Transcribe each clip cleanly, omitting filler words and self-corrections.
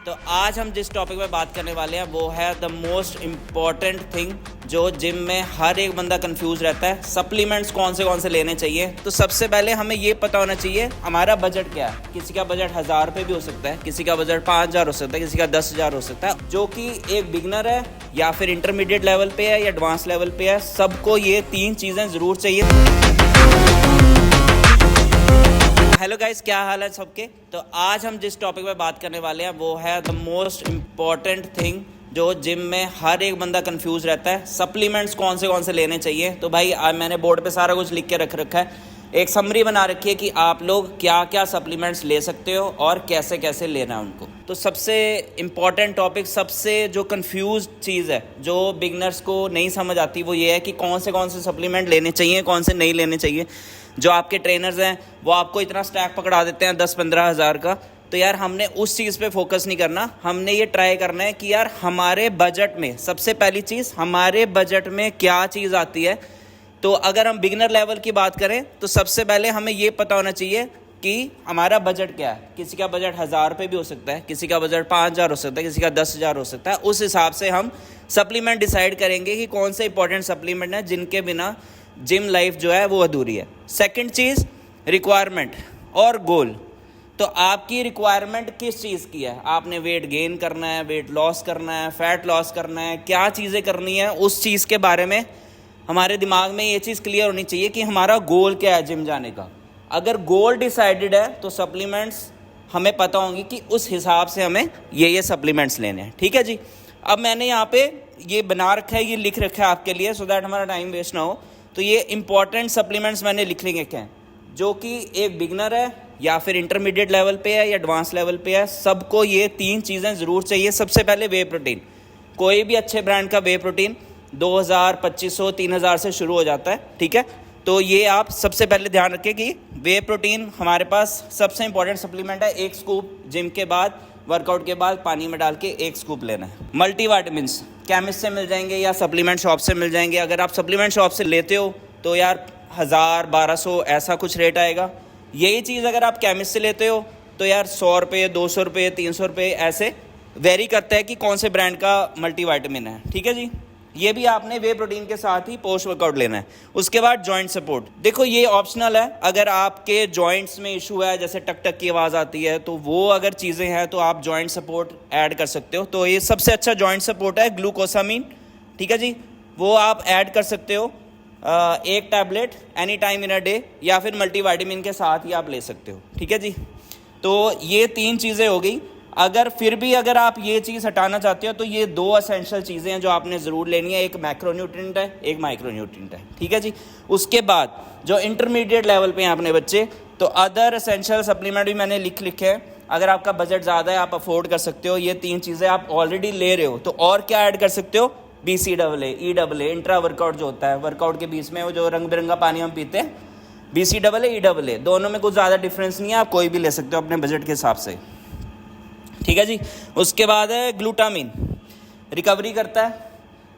तो आज हम जिस टॉपिक पे बात करने वाले हैं वो है द मोस्ट इम्पॉर्टेंट थिंग जो जिम में हर एक बंदा कंफ्यूज रहता है, सप्लीमेंट्स कौन से लेने चाहिए। तो सबसे पहले हमें ये पता होना चाहिए हमारा बजट क्या है। किसी का बजट 1000 रुपये भी हो सकता है, किसी का बजट 5000 हो सकता है, किसी का 10,000 हो सकता है। जो कि एक बिगनर है या फिर इंटरमीडिएट लेवल पे है या एडवांस लेवल पे है, सबको ये 3 चीज़ें ज़रूर चाहिए। हेलो गाइस, क्या हाल है सबके। तो आज हम जिस टॉपिक पे बात करने वाले हैं वो है द मोस्ट इम्पॉर्टेंट थिंग जो जिम में हर एक बंदा कंफ्यूज रहता है, सप्लीमेंट्स कौन से लेने चाहिए। तो भाई आज मैंने बोर्ड पे सारा कुछ लिख के रख रखा है, एक समरी बना रखी है कि आप लोग क्या क्या सप्लीमेंट्स ले सकते हो और कैसे कैसे लेना है उनको। तो सबसे इम्पॉर्टेंट टॉपिक, सबसे जो कंफ्यूज चीज़ है जो बिगनर्स को नहीं समझ आती, वो ये है कि कौन से सप्लीमेंट लेने चाहिए, कौन से नहीं लेने चाहिए। जो आपके ट्रेनर्स हैं वो आपको इतना स्टैक पकड़ा देते हैं 10-15 हज़ार का। तो यार हमने उस चीज़ पे फोकस नहीं करना, हमने ये ट्राई करना है कि यार हमारे बजट में, सबसे पहली चीज़ हमारे बजट में क्या चीज़ आती है। तो अगर हम बिगिनर लेवल की बात करें तो सबसे पहले हमें ये पता होना चाहिए कि हमारा बजट क्या है। किसी का बजट 1000 रुपये भी हो सकता है, किसी का बजट 5000 हो सकता है, किसी का 10,000 हो सकता है। उस हिसाब से हम सप्लीमेंट डिसाइड करेंगे कि कौन से इंपॉर्टेंट सप्लीमेंट हैं जिनके बिना जिम लाइफ जो है वो अधूरी है। सेकंड चीज़, रिक्वायरमेंट और गोल। तो आपकी रिक्वायरमेंट किस चीज़ की है, आपने वेट गेन करना है, वेट लॉस करना है, फैट लॉस करना है, क्या चीज़ें करनी है, उस चीज़ के बारे में हमारे दिमाग में ये चीज़ क्लियर होनी चाहिए कि हमारा गोल क्या है जिम जाने का। अगर गोल डिसाइडेड है तो सप्लीमेंट्स हमें पता होंगी कि उस हिसाब से हमें ये सप्लीमेंट्स लेने हैं। ठीक है जी। अब मैंने यहाँ पे ये बना रखा है, ये लिख रखा है आपके लिए सो दैट हमारा टाइम वेस्ट ना हो। तो ये इंपॉर्टेंट सप्लीमेंट्स मैंने लिख लेंगे क्या हैं, जो कि एक बिगनर है या फिर इंटरमीडिएट लेवल पे है या एडवांस लेवल पे है, सबको ये 3 चीज़ें ज़रूर चाहिए। सबसे पहले वे प्रोटीन। कोई भी अच्छे ब्रांड का वे प्रोटीन 2000, 2500, 3000 से शुरू हो जाता है। ठीक है, तो ये आप सबसे पहले ध्यान रखें कि वे प्रोटीन हमारे पास सबसे इंपॉर्टेंट सप्लीमेंट है। 1 स्कूप जिम के बाद, वर्कआउट के बाद पानी में डाल के 1 स्कूप लेना है। मल्टीविटामिन्स केमिस्ट से मिल जाएंगे या सप्लीमेंट शॉप से मिल जाएंगे। अगर आप सप्लीमेंट शॉप से लेते हो तो यार 1000, 1200 ऐसा कुछ रेट आएगा। यही चीज़ अगर आप केमिस्ट से लेते हो तो यार 100 रुपये, 200 रुपये, 300 रुपये ऐसे वेरी करता है कि कौन से ब्रांड का मल्टीविटामिन है। ठीक है जी। ये भी आपने वे प्रोटीन के साथ ही पोस्ट वर्कआउट लेना है। उसके बाद जॉइंट सपोर्ट। देखो ये ऑप्शनल है, अगर आपके जॉइंट्स में इशू है, जैसे टक टक की आवाज़ आती है, तो वो अगर चीज़ें हैं तो आप जॉइंट सपोर्ट ऐड कर सकते हो। तो ये सबसे अच्छा जॉइंट सपोर्ट है ग्लूकोसामीन। ठीक है जी, वो आप ऐड कर सकते हो 1 tablet any time in a day, या फिर मल्टीविटामिन के साथ ही आप ले सकते हो। ठीक है जी। तो ये 3 चीज़ें हो गई। अगर आप ये चीज़ हटाना चाहते हो तो ये 2 एसेंशियल चीज़ें हैं जो आपने ज़रूर लेनी है। एक मैक्रोन्यूट्रिएंट है, एक माइक्रोन्यूट्रिएंट है। ठीक है जी। उसके बाद जो इंटरमीडिएट लेवल पे हैं अपने बच्चे, तो अदर एसेंशियल सप्लीमेंट भी मैंने लिखे हैं। अगर आपका बजट ज़्यादा है, आप अफोर्ड कर सकते हो, ये 3 चीज़ें आप ऑलरेडी ले रहे हो, तो और क्या ऐड कर सकते हो, BCAA, EAA, इंट्रा वर्कआउट जो होता है, वर्कआउट के बीच में वो जो रंग बिरंगा पानी हम पीते हैं, BCAA, EAA, दोनों में कुछ ज़्यादा डिफरेंस नहीं है, आप कोई भी ले सकते हो अपने बजट के हिसाब से। ठीक है जी। उसके बाद है ग्लूटामिन, रिकवरी करता है,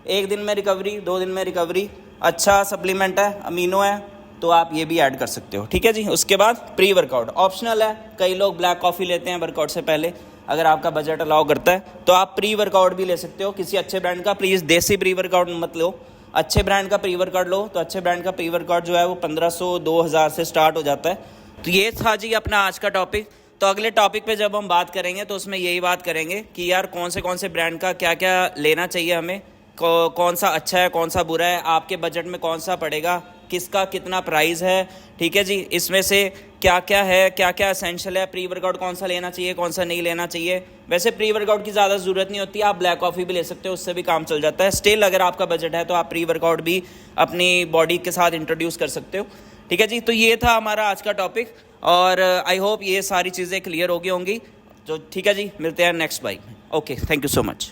1 दिन में रिकवरी, 2 दिन में रिकवरी, अच्छा सप्लीमेंट है, अमीनो है, तो आप ये भी ऐड कर सकते हो। ठीक है जी। उसके बाद प्री वर्कआउट ऑप्शनल है, कई लोग ब्लैक कॉफ़ी लेते हैं वर्कआउट से पहले। अगर आपका बजट अलाउ करता है तो आप प्री वर्कआउट भी ले सकते हो किसी अच्छे ब्रांड का। प्लीज़ देसी प्री वर्कआउट मत लो, अच्छे ब्रांड का प्री वर्कआउट लो। तो अच्छे ब्रांड का प्री वर्कआउट जो है वो 1500, 2000 से स्टार्ट हो जाता है। तो ये था जी अपना आज का टॉपिक। तो अगले टॉपिक पे जब हम बात करेंगे तो उसमें यही बात करेंगे कि यार कौन से ब्रांड का क्या क्या लेना चाहिए हमें, कौन सा अच्छा है, कौन सा बुरा है, आपके बजट में कौन सा पड़ेगा, किसका कितना प्राइस है। ठीक है जी। इसमें से क्या क्या है, क्या क्या एसेंशियल है, प्री वर्कआउट कौन सा लेना चाहिए, कौन सा नहीं लेना चाहिए। वैसे प्री वर्कआउट की ज़्यादा ज़रूरत नहीं होती, आप ब्लैक कॉफ़ी भी ले सकते हो, उससे भी काम चल जाता है। स्टिल अगर आपका बजट है तो आप प्री वर्कआउट भी अपनी बॉडी के साथ इंट्रोड्यूस कर सकते हो। ठीक है जी। तो ये था हमारा आज का टॉपिक और आई होप ये सारी चीज़ें क्लियर हो गई होंगी। तो ठीक है जी, मिलते हैं नेक्स्ट बाइक में। Okay, thank you so much.